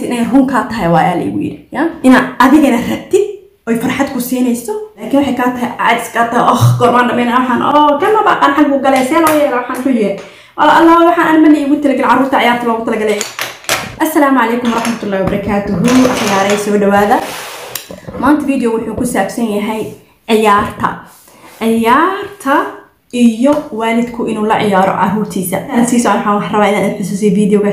inay runka tahay waa la igu yiri ya ina adigana rabtid oo farxad ku siinayso laakiin waxay ka tahay aad ka tahay gormaan dhameena waxaan kama baqan xaq u galay see loo yeelo waxaan ku yeey الله waxaan ma igu talagal caruurta ciyaarta loogu talagalay assalaamu alaykum warahmatullahi wabarakatuh akhyaaray soo dhawaada maanta video wuxuu ku saabsan yahay ciyaarta iyo waalidku inuu la ciyaaro caruurtiisa ansiiso waxaan rabaa inaad xusuusiyo videoga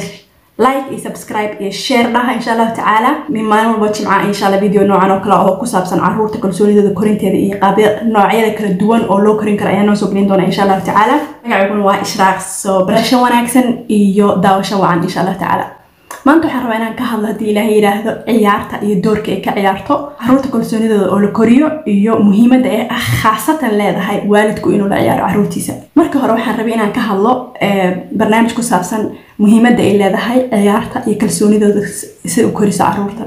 like iyo subscribe iyo share dhaha insha Allah taala min maalin walba jimca insha Allah video noocan oo kale oo ku saabsan caruurta kalsoonidooda korinteeda iyo qaab noocyada kala duwan oo loo korin karo ayaan soo gelin doonaa insha Allah taala magacaygu waa Ishraaq soo barasho wanaagsan iyo daawasho wacan insha Allah taala maanta waxaan rabaa inaan ka hadlo hadii Ilaahay yiraahdo ciyaarta iyo doorka ay ka ciyaarto caruurta kalsoonidooda oo la koriyo iyo muhiimadda ay khaasatan leedahay waalidku inuu la ciyaaro caruurtiisa marka hore waxaan rabaa inaan ka hadlo barnaamij ku saabsan muhiimadda ay leedahay ciyaarta iyo kalsoonidooda si u koriso caruurta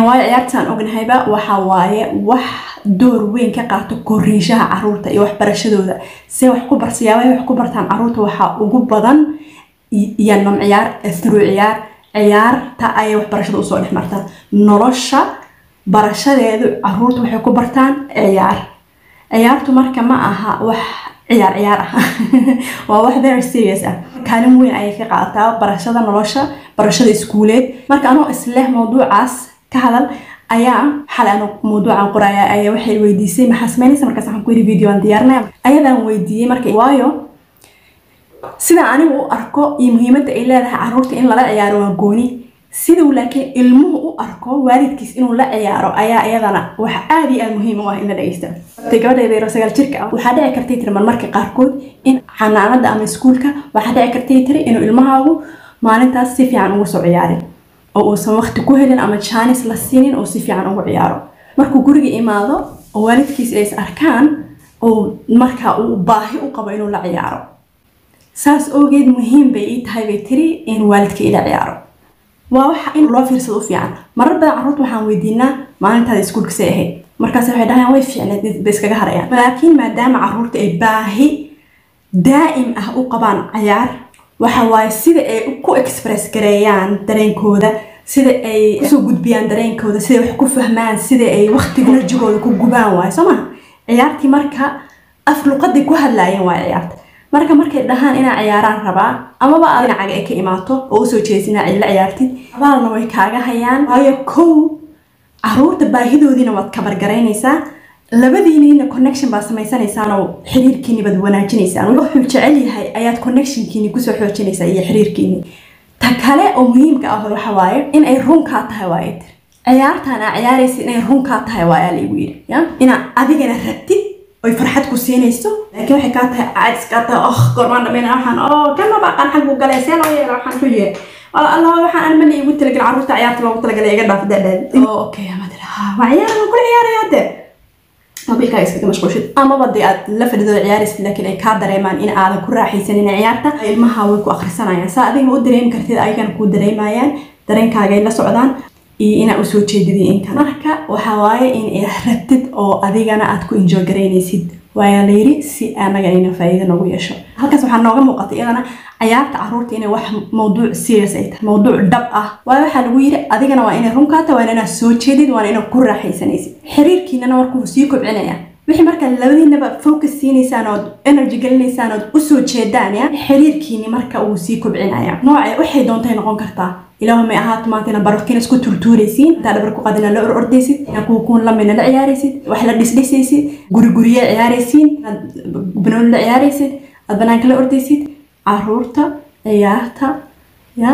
waa ciyaartan ognahayba waxa waaye wax door weyn ka qaato koriishaha caruurta iyo waxbarashadooda si wax ku barsiyaabay wax ku bartaan caruurta waxa ugu badan iyo nom ciyaar ciyaarta ay waxbarashada u soo dhexmartaa nolosha barashadeedu caruurta waxay ku bartaan ciyaartu marka ma aha wax ciyaar waa wax very serious ah kaalin weyn ay ka qaadataa barashada nolosha barashada iskuuleed marka anoo isleeh mawduucaas ka hadal ayaa xalan mawduucan qoraya ay waxay weydiisay maxaa sameynaysa markaas waxaan ku yiri video aan diyaarnaa ayadaan weydiiyay markay waayo sida anigu u arko iyo muhiimadda ay leedahay caruurta in la ciyaaro waa gooni sida laakiin ilmuhu u arko waalidkiis inuu la ciyaaro ayaa iyadana wax aad iyo aad muhiim u ah in la dhageysto gabadhayda yar sagaal jirka waxa dhici kartay tir marmarka qaarkood in xanaanada ama iskuulka waxa dhici kartay tir inuu ilmahaagu maalintaas si fiican ugu soo ciyaarin oo uusan waqti ku helin ama chance la siinin oo si fiican ugu ciyaaro markuu guriga imaado oo waalidkiis ay arkaan oo marka uu baahi u qabo inuu la ciyaaro saas ogeed muhiim bay tahay bay tiri in waalidka ila ciyaaro waa waxa in loo fiirsado fiican marar badan caruurta waxaan weydiinaa maalintaada iskuulka see ahayd markaas waxay dhahaan way fiicneed bas kaga harayaan laakiin maadaama caruurta ay baahi daa'im ah u qabaan ciyaar waxa waaye sida ay ku express gareeyaan dareenkooda sida ay soo gudbiyaan dareenkooda sida wax ku fahmaan sida ay waqtigooda jigooda ku gubaan waay Soomaa ciyaartii marka af luqadii ku hadlaayeen waa ciyaarta markay dhahaan ina ciyaaraan rabaa ama ba dhinaca ay ka imaato oo soo jeesina ay la ciyaartid abaalna way kaaga hayaan waayo caruurta baahidoodina waad ka bargaraynaysaa labadiina connection baa samaysanaysaa oo xiriirkiina bad wanaajinaysaa wuxuu jecel yahay ayaad connectionkiina ku soo xoojinaysaa iyo xiriirkiina ta kale oo muhiimka ah waxa waaye in ay runka tahay waaye ciyaartan ciyaaraysi in ay runka tahay waaye la igu yiri ya ina adigana rabtid oo farxad ku siinayso laakiin waxay ka tahay aad ka tahay gormaan dhameena waxaan kama baqan xaq u galay see loo yeelo waxaan ku yeey الله waxaan ma igu talagal caruurta ciyaarta loogu talagalay iga dhaaf dadad okay ama waa ciyaar ku ciyaarayade mobilka iska mashquulshid ama badii aad la fadhido ciyaaraysid laakiin ay ka dareemaan in aad ku raaxaysanin ciyaarta ilmaha way ku akhrisanayaan saa adiga u dareem kartid aygan ku dareemayaan dareenkaaga la socdaan ina u soo jeedidii inta marka waxa waaye in ay rabtid oo adigana aad ku enjoy gareynaysid waa leeyri si anaga ina faa'iido nagu yeesho halkaas waxa nooga muuqatay iyadana ciyaarta caruurta inay wax mawduuc serious ay tahay mawduuc dhab ah waxa lagu yiri adigana waa inay runka tahay waa inay soo jeedid waa inay ku raaxaysanaysid xiriirkiina markuu sii kobcinaya wixii marka labadiinaba focus siinaysan oo energy galinaysan oo u soo jeedaan ya xiriirkiina marka uu sii kobcinaya nooca waxay doontay noqon kartaa ilaahu ma ahaat maantana barafkiina isku turtuuraysiin inta dhabar ku qadina la ordaysid ku lamina la ciyaaraysid wax la dhisdhisaysid guriga ciyaaraysiin banoon la ciyaaraysid banaanka la ordaysid caruurta ciyaarta ya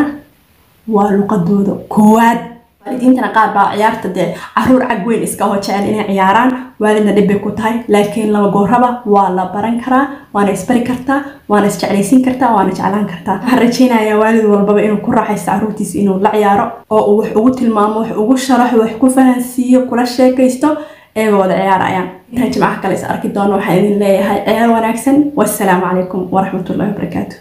waa luqadooda koowaad waalidiintana qaar baa ciyaarta caruur cag weyn iska jecel inay ciyaaraan waalidna dhib ku tahay laakiin laba gooraba waa la baran karaa waana isbari kartaa waana isjeclaysiin kartaa waana jeclaan kartaa waxaan rajaynayaa waalid walbaba inuu ku raaxaysto caruurtiisa inuu la ciyaaro oo uu wax ugu tilmaamo wax ugu sharaxo wax ku fahansiiyo kula sheekaysto eegoo wada ciyaarayaan inta jimcaha kale is arki doono waxaan idin leeyahay ciyaar wanaagsan wassalaamu calaykum warahmatullahi wabarakaatuh